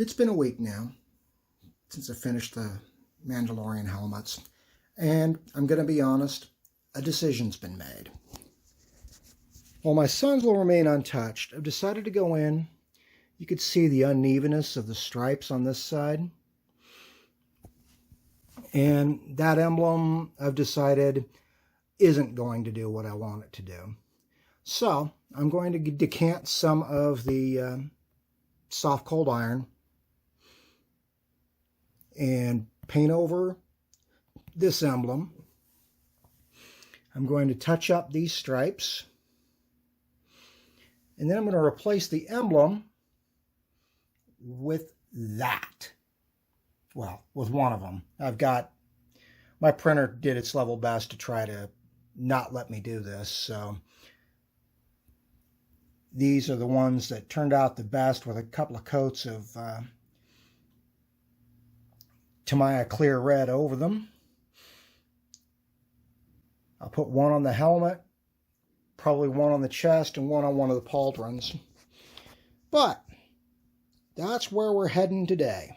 It's been a week now since I finished the Mandalorian helmets, and I'm going to be honest, a decision's been made. While my sons will remain untouched, I've decided to go in. You could see the unevenness of the stripes on this side. And that emblem, I've decided, isn't going to do what I want it to do. So I'm going to decant some of the soft cold iron and paint over this emblem. I'm going to touch up these stripes, and then I'm going to replace the emblem with that. Well, with one of them. My printer did its level best to try to not let me do this, so these are the ones that turned out the best, with a couple of coats of Tamiya Clear Red over them. I'll put one on the helmet, probably one on the chest, and one on one of the pauldrons. But that's where we're heading today.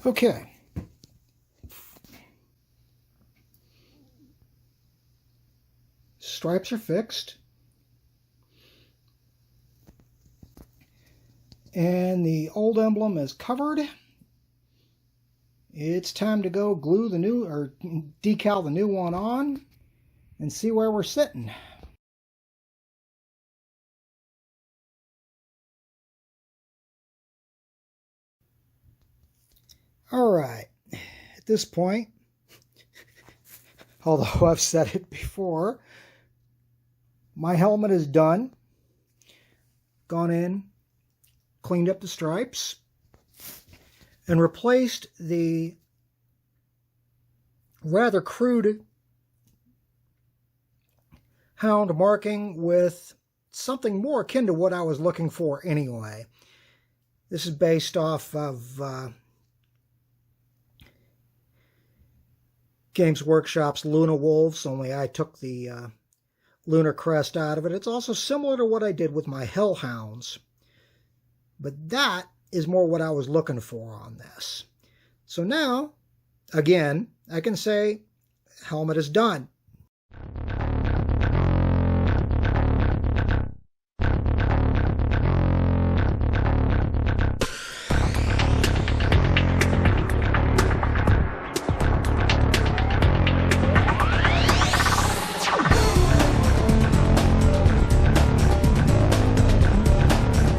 Okay. Stripes are fixed. And the old emblem is covered. It's time to go glue the new, or decal the new one on and see where we're sitting. All right, at this point, although I've said it before, my helmet is done. Gone in, cleaned up the stripes, and replaced the rather crude hound marking with something more akin to what I was looking for anyway. This is based off of Games Workshop's Luna Wolves, only I took the lunar crest out of it. It's also similar to what I did with my Hellhounds, but that is more what I was looking for on this. So now, again, I can say helmet is done.